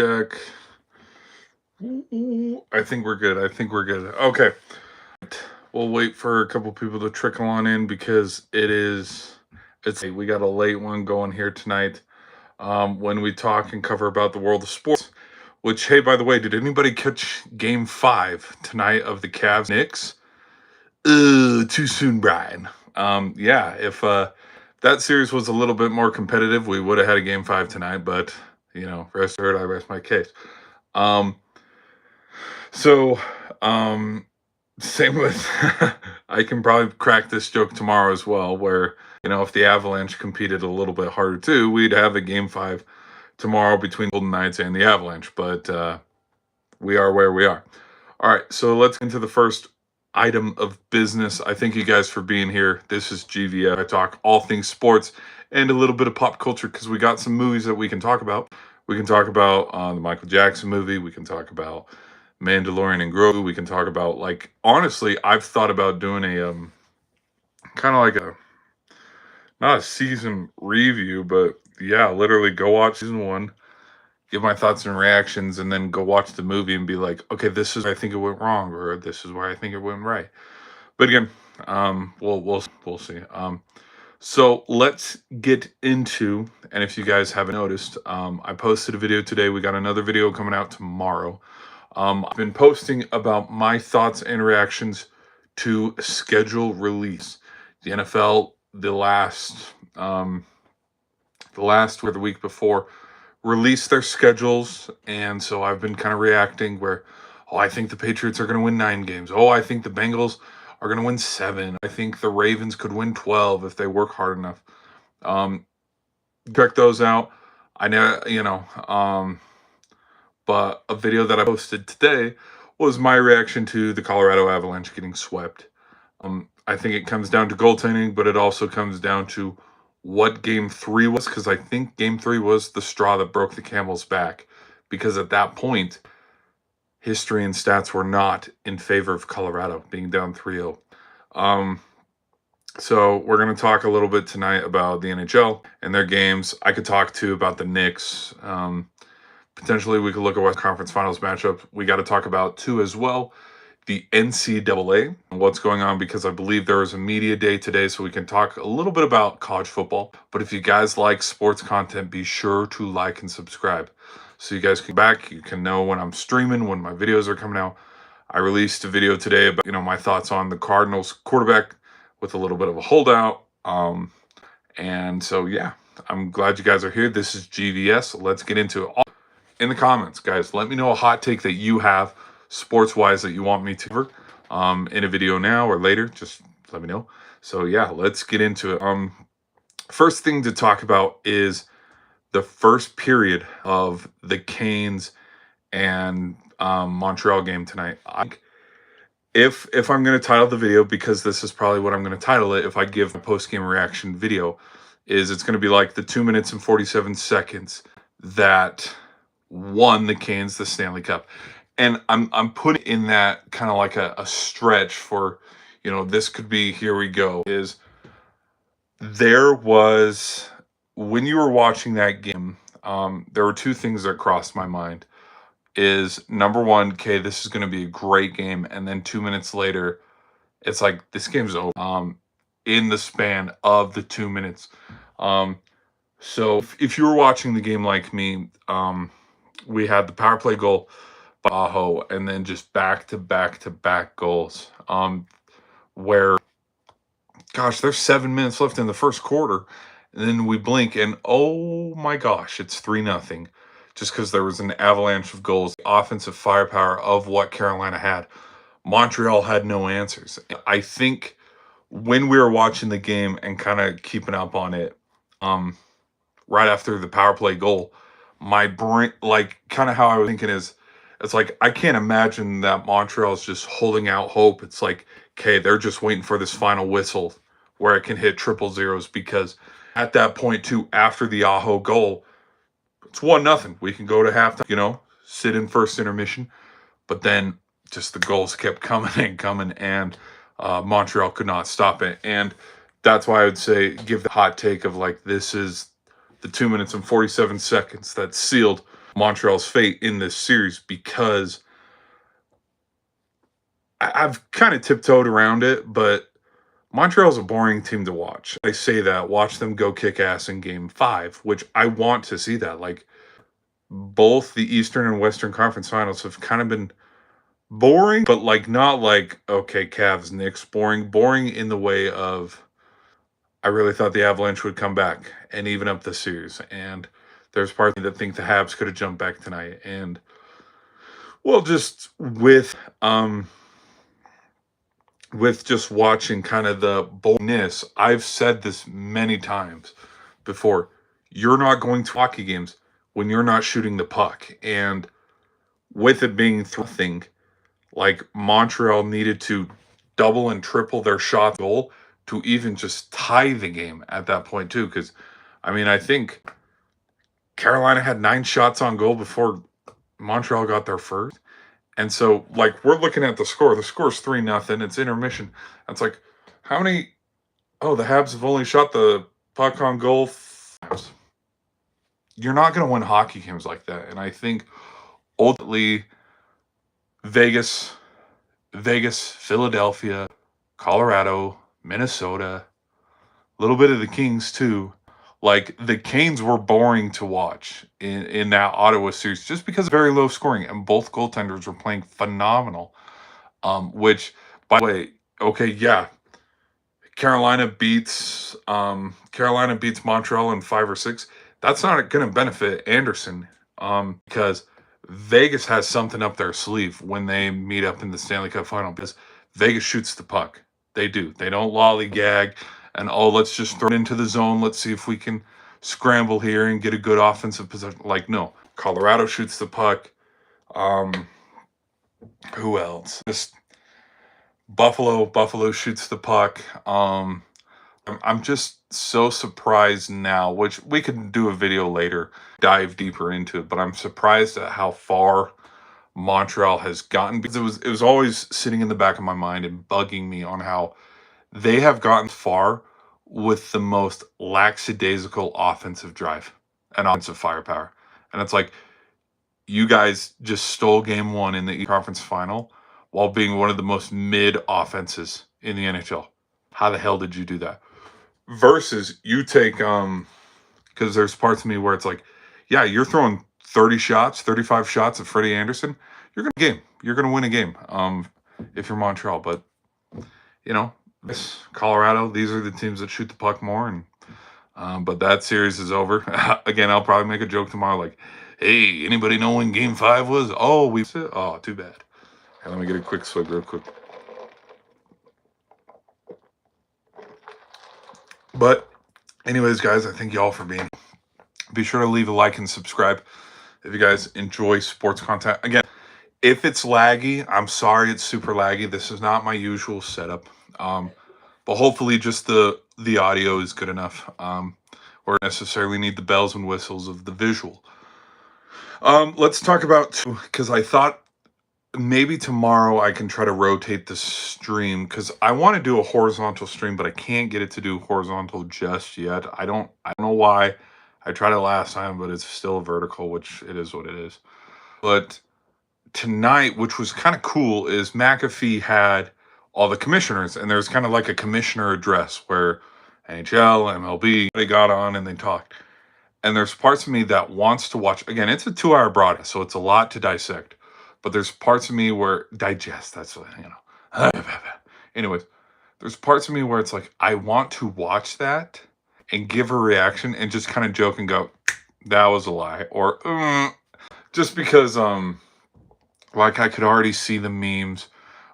check. I think we're good. Okay. We'll wait for a couple people to trickle on in because we got a late one going here tonight. When we talk and cover about the world of sports, which, hey, by the way, did anybody catch Game 5 tonight of the Cavs Knicks? Too soon, Brian. Yeah, if that series was a little bit more competitive, we would have had a Game 5 tonight, but, rest assured, I rest my case. So, same with, I can probably crack this joke tomorrow as well, where, if the Avalanche competed a little bit harder too, we'd have a Game 5 tomorrow between Golden Knights and the Avalanche, but we are where we are. All right, so let's get into the first item of business. I thank you guys for being here. This is GVF. I talk all things sports and a little bit of pop culture because we got some movies that we can talk about. We can talk about the Michael Jackson movie. We can talk about Mandalorian and Grogu. We can talk about, honestly, I've thought about doing a kind of like not a season review, but yeah, literally go watch season 1, give my thoughts and reactions, and then go watch the movie and be like, okay, this is where I think it went wrong, or this is where I think it went right. But again, we'll see. So let's get into, and if you guys haven't noticed, I posted a video today. We got another video coming out tomorrow. I've been posting about my thoughts and reactions to schedule release. The NFL, the week before, released their schedules, and so I've been kind of reacting where, I think the Patriots are going to win 9 games. I think the Bengals are going to win 7. I think the Ravens could win 12 if they work hard enough. Check those out. I know, but a video that I posted today was my reaction to the Colorado Avalanche getting swept. I think it comes down to goaltending, but it also comes down to what Game 3 was, because I think Game 3 was the straw that broke the camel's back, because at that point, history and stats were not in favor of Colorado being down 3-0. So we're going to talk a little bit tonight about the NHL and their games. I could talk too about the Knicks. Potentially we could look at West Conference Finals matchup. We got to talk about too as well the NCAA and what's going on, because I believe there is a media day today, so we can talk a little bit about college football. But if you guys like sports content, be sure to like and subscribe so you guys can back. You can know when I'm streaming, when my videos are coming out. I released a video today about my thoughts on the Cardinals quarterback with a little bit of a holdout. And so yeah, I'm glad you guys are here. This is GVS. Let's get into it. In the comments, guys, let me know a hot take that you have sports-wise that you want me to cover in a video now or later. Just let me know. So yeah, let's get into it. First thing to talk about is the first period of the Canes and Montreal game tonight. If I'm going to title the video, because this is probably what I'm going to title it if I give a post-game reaction video, is it's going to be like the 2 minutes and 47 seconds that won the Canes the Stanley Cup. And I'm putting in that kind of like a stretch for, this could be, here we go, is there was, when you were watching that game, there were 2 things that crossed my mind. Is number one, okay, this is going to be a great game, and then 2 minutes later, it's like, this game's over in the span of the 2 minutes. So if you were watching the game like me, we had the power play goal by Aho, and then just back-to-back goals, where, gosh, there's 7 minutes left in the first quarter, and then we blink, and oh my gosh, it's 3-0, just because there was an avalanche of goals, the offensive firepower of what Carolina had. Montreal had no answers. I think when we were watching the game and kind of keeping up on it, right after the power play goal, my brain, kind of how I was thinking is, it's like, I can't imagine that Montreal's just holding out hope. It's like, okay, they're just waiting for this final whistle where it can hit 000, because at that point too, after the Aho goal, it's 1-0. We can go to halftime, sit in first intermission. But then just the goals kept coming and coming, and Montreal could not stop it. And that's why I would say, give the hot take of this is the 2 minutes and 47 seconds that sealed Montreal's fate in this series, because I've kind of tiptoed around it, but Montreal's a boring team to watch. I say that, watch them go kick ass in game 5, which I want to see that. Like, both the Eastern and Western Conference Finals have kind of been boring, but like not like, okay, Cavs, Knicks, boring in the way of, I really thought the Avalanche would come back and even up the series. And there's parts of me that think the Habs could have jumped back tonight. And well, just with just watching kind of the boldness, I've said this many times before. You're not going to hockey games when you're not shooting the puck. And with it being thing, like Montreal needed to double and triple their shot goal to even just tie the game at that point too. Because I mean, I think Carolina had 9 shots on goal before Montreal got their first. And so, like, we're looking at the score. The score's 3-0. It's intermission. It's like, how many? Oh, the Habs have only shot the puck on goal. You're not going to win hockey games like that. And I think ultimately, Vegas, Philadelphia, Colorado, Minnesota, a little bit of the Kings too. Like, the Canes were boring to watch in that Ottawa series just because of very low scoring, and both goaltenders were playing phenomenal. Which, by the way, okay, yeah, Carolina beats Montreal in 5 or 6. That's not going to benefit Anderson, because Vegas has something up their sleeve when they meet up in the Stanley Cup final, because Vegas shoots the puck. They do. They don't lollygag and, oh, let's just throw it into the zone. Let's see if we can scramble here and get a good offensive possession. Like, no. Colorado shoots the puck. Who else? Just Buffalo shoots the puck. I'm just so surprised now, which we could do a video later, dive deeper into it, but I'm surprised at how far Montreal has gotten, because it was always sitting in the back of my mind and bugging me on how they have gotten far with the most lackadaisical offensive drive and offensive firepower. And it's like, you guys just stole game 1 in the conference final while being one of the most mid offenses in the NHL. How the hell did you do that? Versus you take, because there's parts of me where it's like, yeah, you're throwing 30 shots, 35 shots at Freddie Anderson, you're going to win a game, if you're Montreal. But, you know, Colorado, these are the teams that shoot the puck more. And but that series is over. Again, I'll probably make a joke tomorrow like, hey, anybody know when game 5 was? Oh, too bad. Okay, let me get a quick swig real quick. But anyways, guys, I thank you all for being. Be sure to leave a like and subscribe if you guys enjoy sports content. Again, if it's laggy, I'm sorry it's super laggy. This is not my usual setup. But hopefully just the audio is good enough. Or necessarily need the bells and whistles of the visual. Let's talk about, because I thought maybe tomorrow I can try to rotate the stream, because I want to do a horizontal stream, but I can't get it to do horizontal just yet. I don't know why. I tried it last time, but it's still vertical, which it is what it is. But tonight, which was kind of cool, is McAfee had all the commissioners, and there's kind of like a commissioner address where NHL, MLB, they got on and they talked. And there's parts of me that wants to watch. Again, it's a 2-hour broadcast, so it's a lot to dissect. But there's parts of me where digest. That's what, Anyways, there's parts of me where it's like, I want to watch that and give a reaction and just kind of joke and go, that was a lie, or just because like, I could already see the memes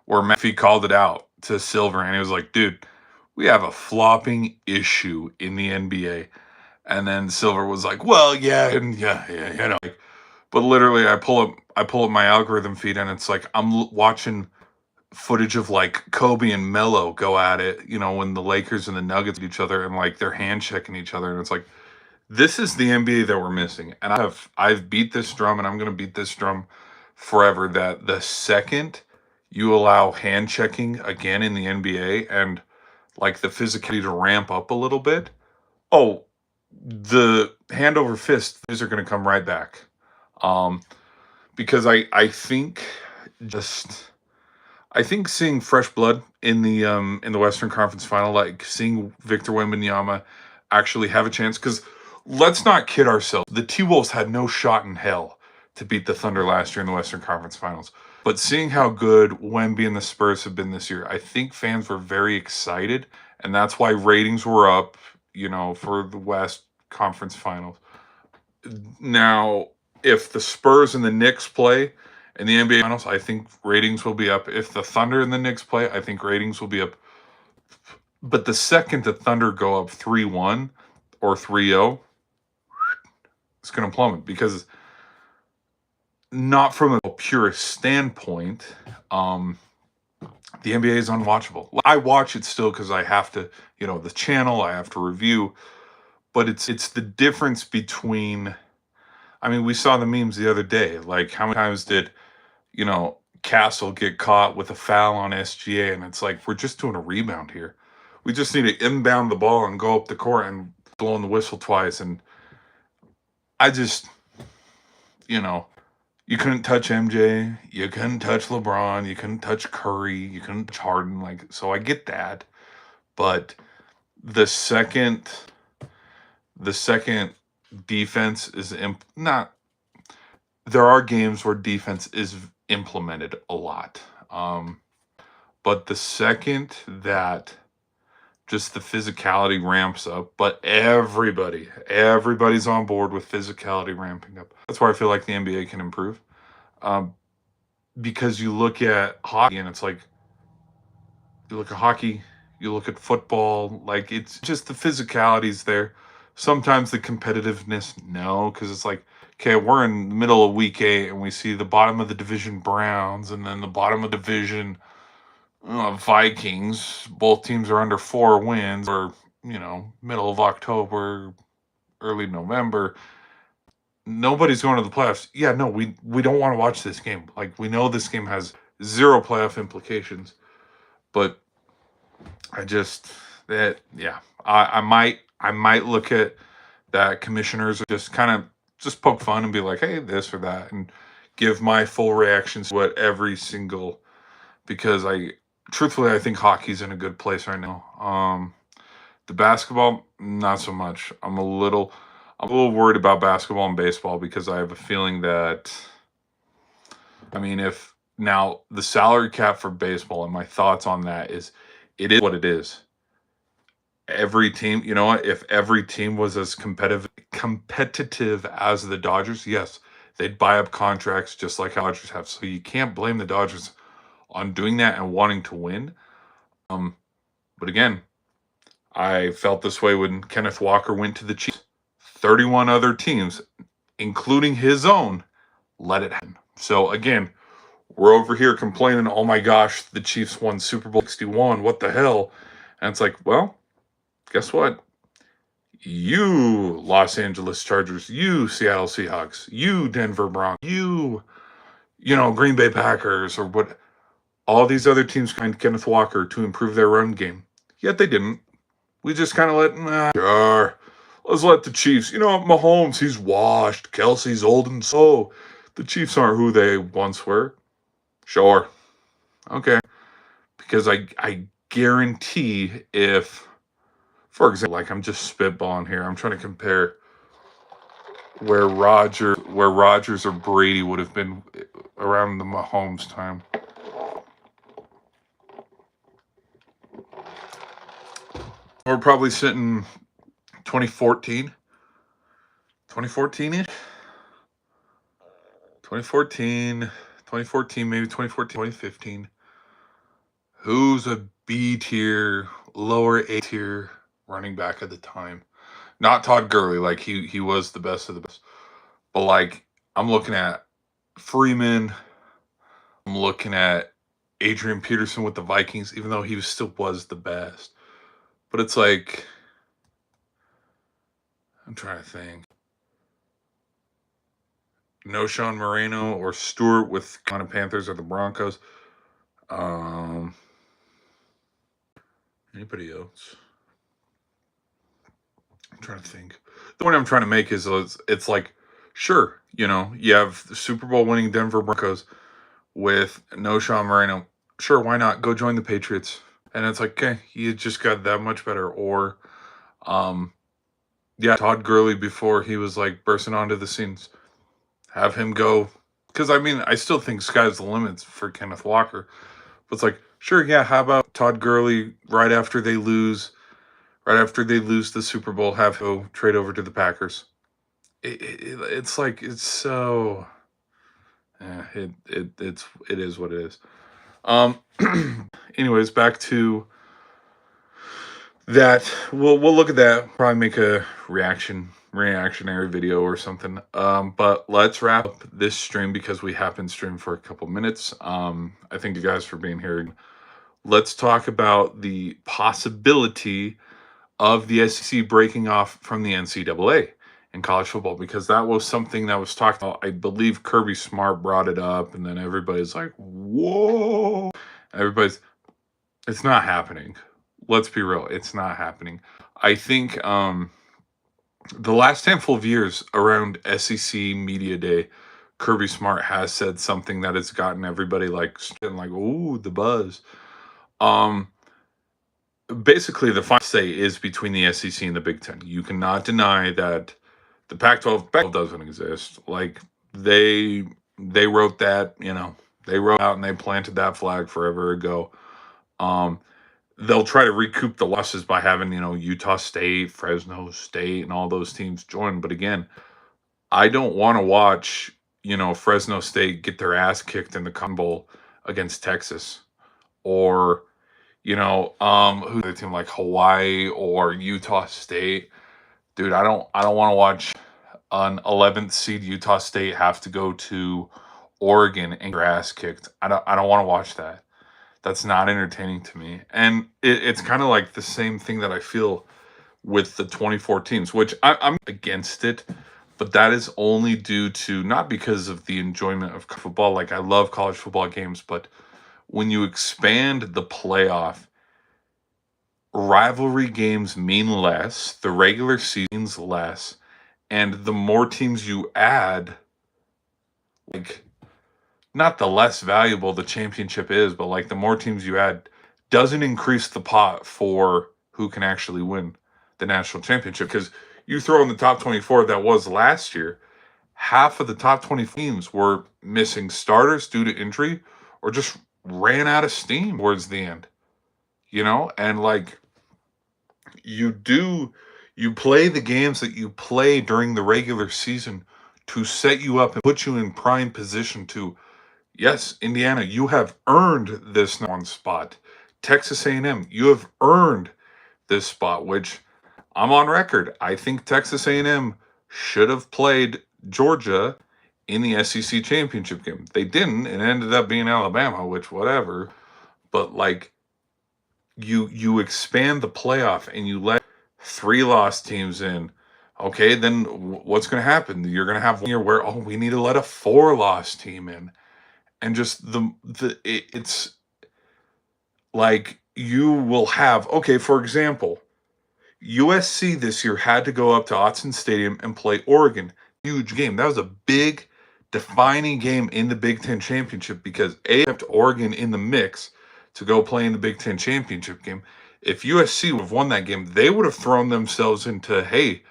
where McAfee called it out to Silver, and he was like, dude, we have a flopping issue in the NBA. And then Silver was like, well, yeah, like, but literally I pull up my algorithm feed, and it's like, I'm watching footage of like Kobe and Melo go at it, when the Lakers and the Nuggets each other, and like they're hand checking each other. And it's like, this is the NBA that we're missing. And I've beat this drum, and I'm going to beat this drum forever, that the second you allow hand checking again in the NBA and like the physicality to ramp up a little bit, the hand over fist, these are going to come right back. Um, because I think seeing fresh blood in the Western Conference Final, like seeing Victor Wembanyama actually have a chance. Because let's not kid ourselves, the T Wolves had no shot in hell to beat the Thunder last year in the Western Conference Finals. But seeing how good Wemby and the Spurs have been this year, I think fans were very excited, and that's why ratings were up. For the West Conference Finals. Now, if the Spurs and the Knicks play in the NBA Finals, I think ratings will be up. If the Thunder and the Knicks play, I think ratings will be up. But the second the Thunder go up 3-1 or 3-0, it's going to plummet because not from a pure standpoint, the NBA is unwatchable. I watch it still because I have to, the channel, I have to review, but it's the difference between. I mean, we saw the memes the other day. Like, how many times did Castle get caught with a foul on SGA? And it's like, we're just doing a rebound here. We just need to inbound the ball and go up the court and blowing the whistle twice. And I just, you couldn't touch MJ. You couldn't touch LeBron. You couldn't touch Curry. You couldn't touch Harden. Like, so I get that. But the second defense is not. There are games where defense is implemented a lot. But the second that just the physicality ramps up, but everybody's on board with physicality ramping up. That's why I feel like the NBA can improve. Because you look at hockey and it's like, you look at hockey, you look at football, like it's just the physicality's there. Sometimes the competitiveness, no, because it's like, okay, we're in the middle of week 8 and we see the bottom of the division Browns and then the bottom of division Vikings. Both teams are under 4 wins, or middle of October, early November. Nobody's going to the playoffs. Yeah, no, we don't want to watch this game. Like, we know this game has 0 playoff implications, but I might look at that commissioners just kind of just poke fun and be like, hey, this or that, and give my full reactions to what every single, because truthfully, I think hockey's in a good place right now. The basketball, not so much. I'm a little worried about basketball and baseball because I have a feeling that, I mean, if now the salary cap for baseball, and my thoughts on that is, it is what it is. Every team, you know what? If every team was as competitive as the Dodgers, yes, they'd buy up contracts just like Dodgers have. So you can't blame the Dodgers on doing that and wanting to win. But again, I felt this way when Kenneth Walker went to the Chiefs. 31 other teams, including his own, let it happen. So again, we're over here complaining, oh my gosh, the Chiefs won Super Bowl 61. What the hell? And it's like, well, guess what? You Los Angeles Chargers, you Seattle Seahawks, you Denver Broncos, you Green Bay Packers, or what, all these other teams signed Kenneth Walker to improve their run game. Yet they didn't. We just kind of let's let the Chiefs, Mahomes, he's washed. Kelsey's old and so. The Chiefs aren't who they once were. Sure. Okay. Because I guarantee if, for example, like, I'm just spitballing here. I'm trying to compare where Rodgers or Brady would have been around the Mahomes time. We're probably sitting 2014. 2014-ish? 2014, maybe 2014, 2015. Who's a B tier, lower A tier running back at the time? Not Todd Gurley, like he was the best of the best. But like, I'm looking at Freeman. I'm looking at Adrian Peterson with the Vikings, even though he still was the best. But it's like, I'm trying to think. No Sean Moreno or Stewart with Carolina Panthers or the Broncos. Anybody else? I'm trying to think. The point I'm trying to make is, it's like Sure, you have the Super Bowl winning Denver Broncos with no Sean Moreno. Sure, why not? Go join the Patriots. And it's like, okay, you just got that much better. Or, um, yeah, Todd Gurley before he was like bursting onto the scenes. Have him go. Because, I mean, I still think sky's the limits for Kenneth Walker. But it's like, sure, yeah, how about Todd Gurley right after they lose the Super Bowl, have him go trade over to the Packers? It's like, it's so. Yeah, it is what it is. Um, anyways, back to that. We'll look at that. Probably make a reactionary video or something. But let's wrap up this stream because we have been streaming for a couple minutes. I thank you guys for being here. Let's talk about the possibility of the SEC breaking off from the NCAA in college football, because that was something that was talked about. I believe Kirby Smart brought it up, and then everybody's like, whoa. It's not happening. Let's be real. It's not happening. I think the last handful of years around SEC Media Day, Kirby Smart has said something that has gotten everybody like, ooh, the buzz. Basically, the final say is between the SEC and the Big Ten. You cannot deny that the Pac-12 doesn't exist. Like they wrote that, they wrote out and they planted that flag forever ago. They'll try to recoup the losses by having, Utah State, Fresno State, and all those teams join. But again, I don't want to watch, Fresno State get their ass kicked in the Cotton Bowl against Texas, or who's the team like Hawaii or Utah State. Dude, I don't want to watch an 11th seed Utah State have to go to Oregon and get their ass kicked. I don't want to watch that. That's not entertaining to me. And it's kind of like the same thing that I feel with the 24 teams, which I'm against it, but that is only due to not because of the enjoyment of football. Like, I love college football games, but when you expand the playoff, rivalry games mean less, the regular season's less, and the more teams you add, like, not the less valuable the championship is, but like the more teams you add doesn't increase the pot for who can actually win the national championship. Because you throw in the top 24 that was last year, half of the top 20 teams were missing starters due to injury or just ran out of steam towards the end, and like you play the games that you play during the regular season to set you up and put you in prime position to, yes, Indiana, you have earned this one spot. Texas A&M, you have earned this spot, which I'm on record. I think Texas A&M should have played Georgia in the SEC championship game. They didn't. It ended up being Alabama, which whatever. But like you expand the playoff and you let 3 loss teams in. Okay, then what's going to happen? You're going to have 1 year where we need to let a 4 loss team in. And just it's like you will have, okay, for example, USC this year had to go up to Autzen Stadium and play Oregon. Huge game. That was a big defining game in the Big Ten championship because kept Oregon in the mix to go play in the Big Ten championship game. If USC would have won that game, they would have thrown themselves into, hey,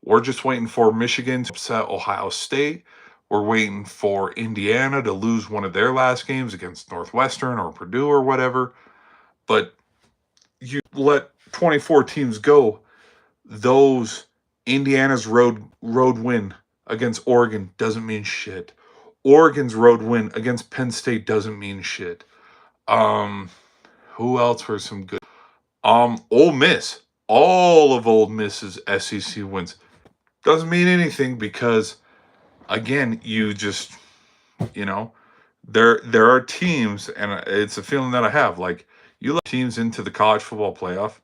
we're just waiting for Michigan to upset Ohio State. We're waiting for Indiana to lose one of their last games against Northwestern or Purdue or whatever. But you let 24 teams go. Those Indiana's road win against Oregon doesn't mean shit. Oregon's road win against Penn State doesn't mean shit. Who else for some good? Ole Miss. All of Ole Miss's SEC wins doesn't mean anything because, again, you just, there are teams, and it's a feeling that I have. Like, you let teams into the college football playoff,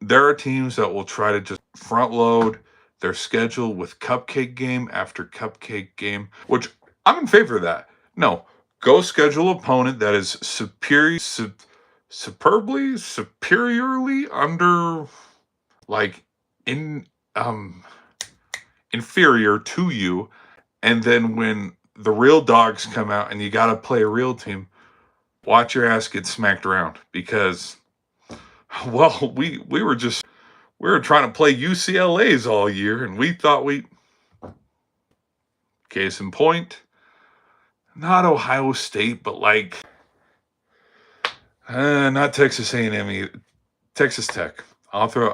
there are teams that will try to just front load their schedule with cupcake game after cupcake game, which I'm in favor of that. No, go schedule opponent that is superiorly under, like, inferior to you. And then when the real dogs come out and you got to play a real team, watch your ass get smacked around because, well, we were trying to play UCLA's all year and we thought case in point, not Ohio State, but like, not Texas A&M either. Texas Tech. I'll throw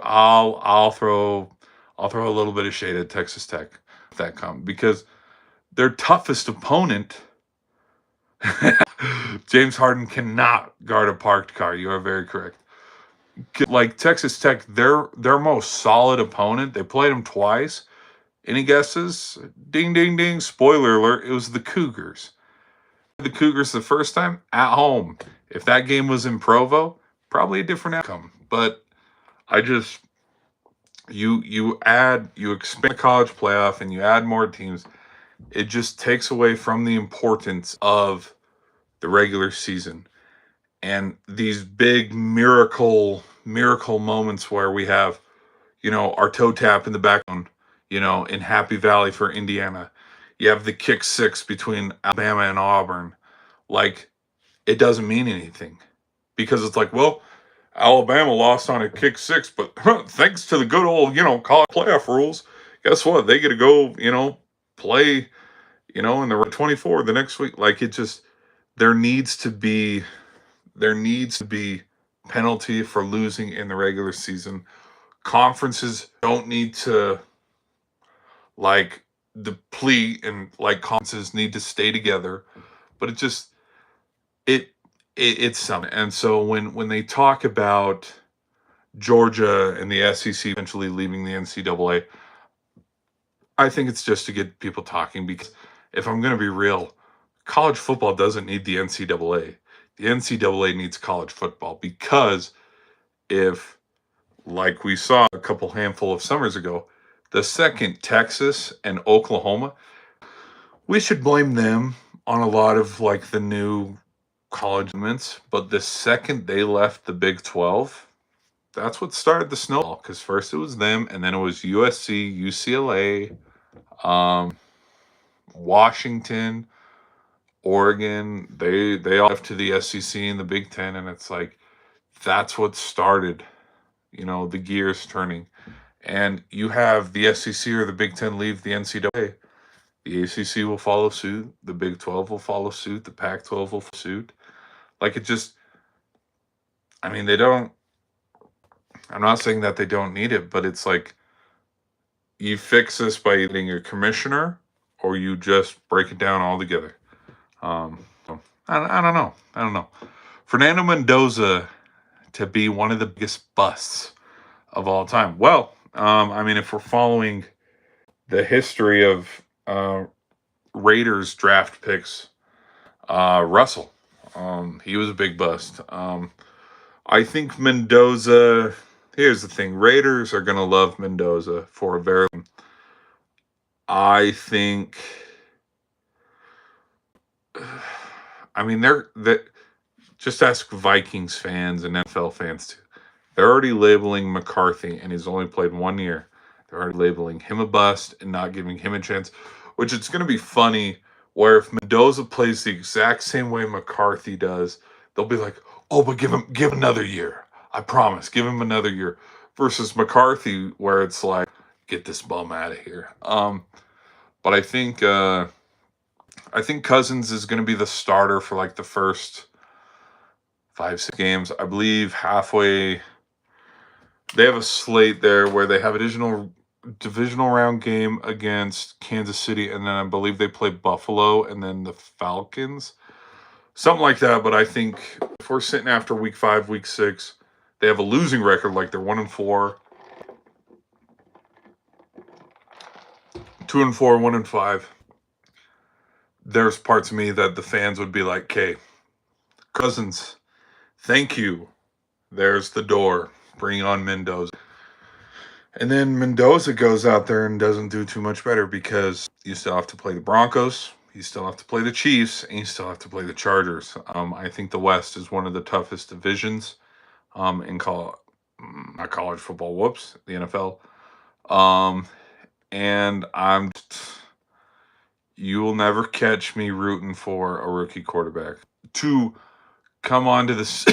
a little bit of shade at Texas Tech if that comes because their toughest opponent, James Harden cannot guard a parked car. You are very correct. Like Texas Tech, their most solid opponent. They played them twice. Any guesses? Ding ding ding! Spoiler alert! It was the Cougars. The Cougars the first time at home. If that game was in Provo, probably a different outcome. But I just you expand the college playoff and you add more teams. It just takes away from the importance of the regular season and these big miracle moments where we have, our toe tap in the background, in Happy Valley for Indiana. You have the kick six between Alabama and Auburn. Like, it doesn't mean anything because it's like, well, Alabama lost on a kick six, but thanks to the good old, college playoff rules, guess what? They get to go, play, in the 24 the next week. Like, it just, there needs to be penalty for losing in the regular season. Conferences don't need to like deplete and like conferences need to stay together, but it's something. And so when they talk about Georgia and the SEC eventually leaving the NCAA, I think it's just to get people talking because if I'm going to be real, college football doesn't need the NCAA. The NCAA needs college football because if, like we saw a couple handful of summers ago, the second Texas and Oklahoma, we should blame them on a lot of like the new college movements. But the second they left the Big 12, that's what started the snowball. Because first it was them, and then it was USC, UCLA, Washington, Oregon. They all left to the SEC and the Big Ten, and it's like that's what started, the gears turning. And you have the SEC or the Big Ten leave the NCAA. The ACC will follow suit. The Big 12 will follow suit. The Pac-12 will follow suit. Like it just, I mean, they don't. I'm not saying that they don't need it, but it's like you fix this by getting a commissioner, or you just break it down altogether. I don't know. I don't know. Fernando Mendoza to be one of the biggest busts of all time. Well, I mean, if we're following the history of Raiders draft picks, Russell, he was a big bust. I think Mendoza. Here's the thing: Raiders are gonna love Mendoza for a very. I think. I mean, just ask Vikings fans and NFL fans too. They're already labeling McCarthy, and he's only played 1 year. They're already labeling him a bust and not giving him a chance, which it's going to be funny where if Mendoza plays the exact same way McCarthy does, they'll be like, oh, but give another year. I promise, give him another year. Versus McCarthy, where it's like, get this bum out of here. But I think Cousins is going to be the starter for like the first 5-6 games. I believe halfway they have a slate there where they have a divisional round game against Kansas City, and then I believe they play Buffalo and then the Falcons. Something like that, but I think if we're sitting after week 5, week 6, they have a losing record, like they're 1-4, 2-4, 1-5. There's parts of me that the fans would be like, okay, Cousins, thank you. There's the door. Bring on Mendoza. And then Mendoza goes out there and doesn't do too much better because you still have to play the Broncos, you still have to play the Chiefs, and you still have to play the Chargers. I think the West is one of the toughest divisions in not college football, the NFL. and you will never catch me rooting for a rookie quarterback to come onto this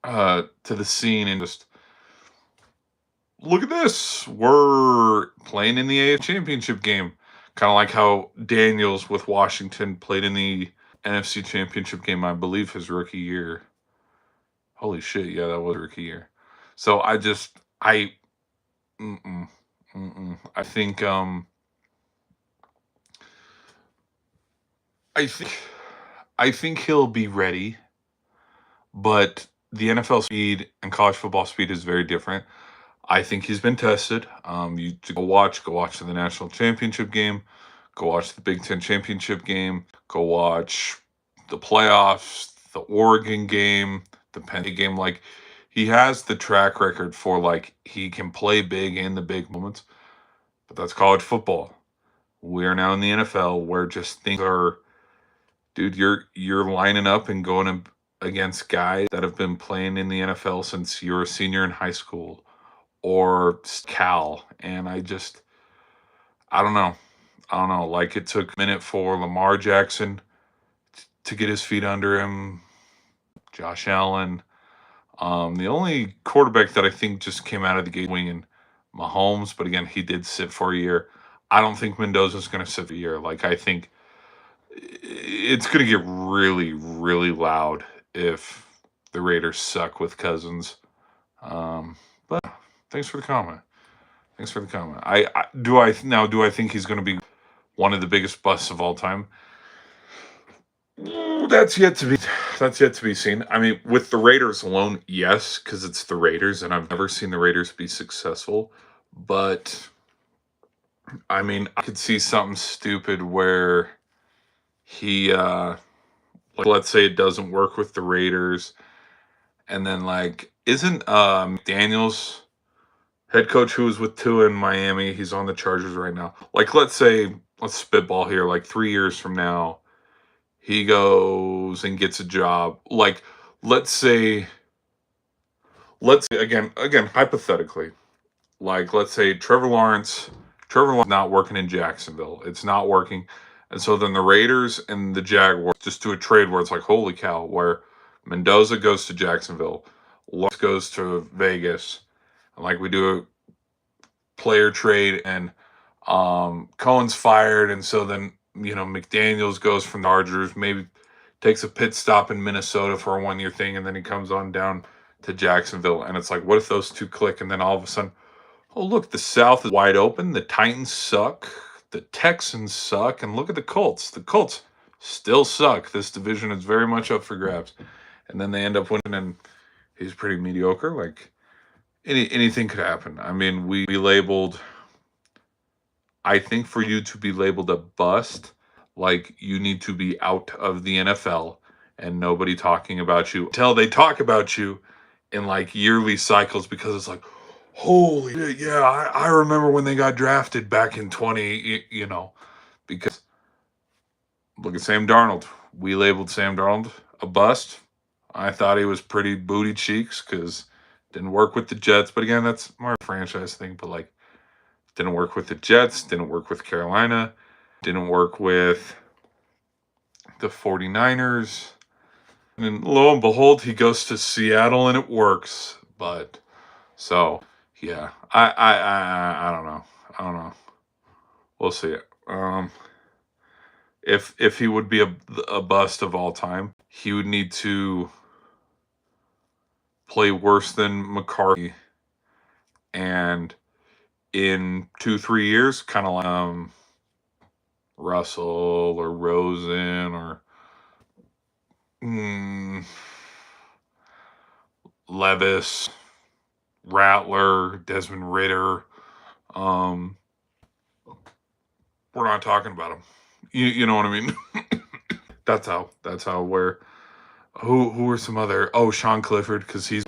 to the scene and just look at this. We're playing in the AFC Championship game, kind of like how Daniels with Washington played in the NFC Championship game, I believe, his rookie year. Holy shit, yeah, that was rookie year. So mm-mm, mm-mm. I think I think he'll be ready, but the NFL speed and college football speed is very different. I think he's been tested. You to go watch the national championship game, go watch the Big Ten championship game, go watch the playoffs, the Oregon game, the Penn State game. Like he has the track record for like he can play big in the big moments, but that's college football. We are now in the NFL where just things are, dude. You're lining up and going against guys that have been playing in the NFL since you were a senior in high school or Cal, and I don't know. I don't know. Like it took a minute for Lamar Jackson to get his feet under him. Josh Allen. The only quarterback that I think just came out of the gate winging Mahomes, but again, he did sit for a year. I don't think Mendoza's going to sit for a year. Like I think it's going to get really, really loud if the Raiders suck with Cousins. But thanks for the comment. Thanks for the comment. Do I think he's going to be one of the biggest busts of all time? That's yet to be seen. I mean, with the Raiders alone, yes, because it's the Raiders, and I've never seen the Raiders be successful. But I mean, I could see something stupid where he, like, let's say it doesn't work with the Raiders, and then like, isn't Daniels head coach who was with Tua in Miami? He's on the Chargers right now. Like, let's spitball here. Like 3 years from now, he goes and gets a job. Like, let's say again hypothetically, like let's say Trevor Lawrence not working in Jacksonville. It's not working. And so then the Raiders and the Jaguars just do a trade where it's like, holy cow, where Mendoza goes to Jacksonville, Lawrence goes to Vegas, and like we do a player trade, and Cohen's fired, and so then McDaniels goes from the Chargers, maybe takes a pit stop in Minnesota for a 1 year thing, and then he comes on down to Jacksonville, and it's like, what if those two click, and then all of a sudden, oh look, the South is wide open, the Titans suck, the Texans suck, and look at the Colts. The Colts still suck. This division is very much up for grabs, and then they end up winning, and he's pretty mediocre. Like anything could happen. I mean, we labeled. I think for you to be labeled a bust, like you need to be out of the NFL and nobody talking about you until they talk about you in like yearly cycles, because it's like, holy shit, yeah, I remember when they got drafted back in 20, because look at Sam Darnold. We labeled Sam Darnold a bust. I thought he was pretty booty cheeks because didn't work with the Jets. But again, that's more a franchise thing. But like, didn't work with the Jets, didn't work with Carolina, didn't work with the 49ers. And lo and behold, he goes to Seattle and it works. But so yeah, I don't know. I don't know. We'll see. If he would be a bust of all time, he would need to play worse than McCarthy, and in 2-3 years, kind of like Russell or Rosen or Levis, Rattler, Desmond Ritter. We're not talking about him. You know what I mean? That's how where who are some other, Sean Clifford, because he's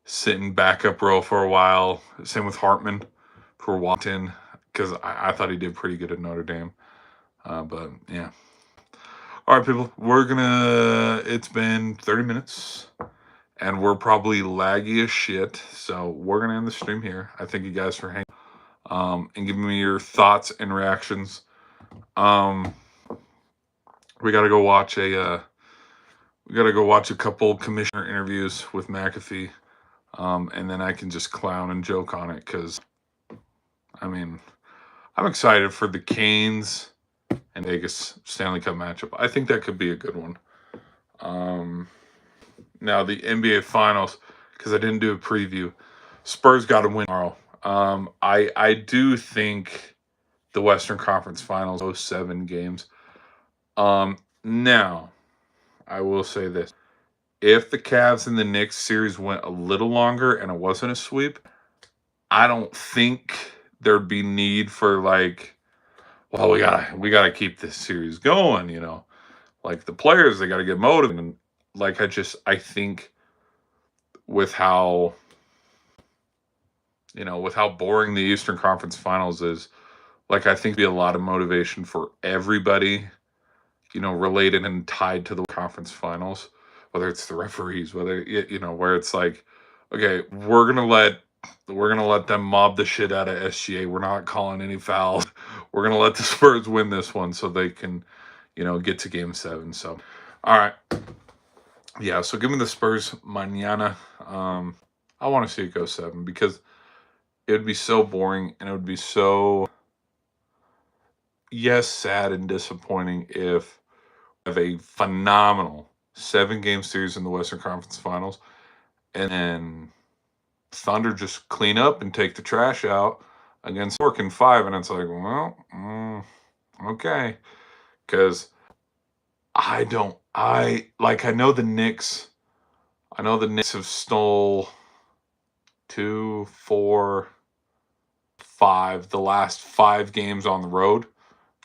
sitting backup row for a while. Same with Hartman for Washington, because I thought he did pretty good at Notre Dame. But yeah. All right, people, it's been 30 minutes and we're probably laggy as shit. So we're going to end the stream here. I thank you guys for hanging. and give me your thoughts and reactions. We got to go watch a couple commissioner interviews with McAfee, and then I can just clown and joke on it because, I mean, I'm excited for the Canes and Vegas Stanley Cup matchup. I think that could be a good one. Now the NBA Finals, because I didn't do a preview. Spurs got to win tomorrow. I do think the Western Conference Finals, those 7 games. Now, I will say this. If the Cavs and the Knicks series went a little longer and it wasn't a sweep, I don't think there'd be need for well, we gotta keep this series going, Like the players, they gotta get motivated. And I think with how boring the Eastern Conference Finals is, I think be a lot of motivation for everybody, related and tied to the conference finals, whether it's the referees, whether where it's like, okay, we're gonna let them mob the shit out of SGA. We're not calling any fouls. We're gonna let the Spurs win this one so they can, get to Game 7. So, all right, yeah. So give me the Spurs mañana. I want to see it go 7 because it would be so boring and it would be so, yes, sad and disappointing if we have a phenomenal 7-game series in the Western Conference Finals and then Thunder just clean up and take the trash out against York in 5, and it's like, well, okay, because I know the Knicks. I know the Knicks have stole 2, 4, 5 the last 5 games on the road,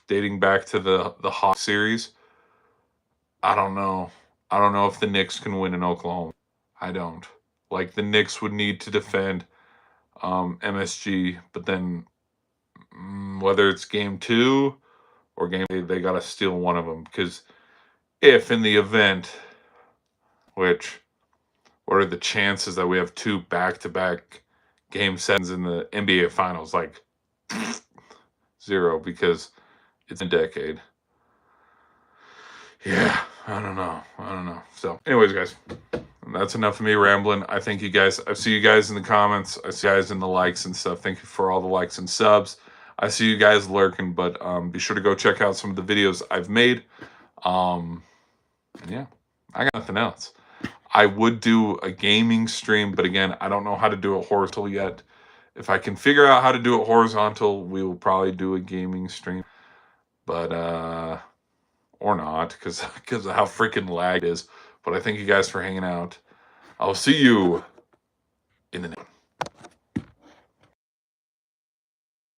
dating back to the Hawks series. I don't know. I don't know if the Knicks can win in Oklahoma. I don't. The Knicks would need to defend MSG, but then whether it's Game 2 or they got to steal one of them, because if in the event, what are the chances that we have 2 back-to-back Game 7s in the NBA Finals? 0, because it's a decade. Yeah, I don't know. So, anyways, guys, that's enough of me rambling. I thank you guys. I see you guys in the comments. I see you guys in the likes and stuff. Thank you for all the likes and subs. I see you guys lurking, but be sure to go check out some of the videos I've made. Yeah, I got nothing else. I would do a gaming stream, but again, I don't know how to do it horizontal yet. If I can figure out how to do it horizontal, we will probably do a gaming stream. But or not, because of how freaking lag it is. But I thank you guys for hanging out. I'll see you in the next.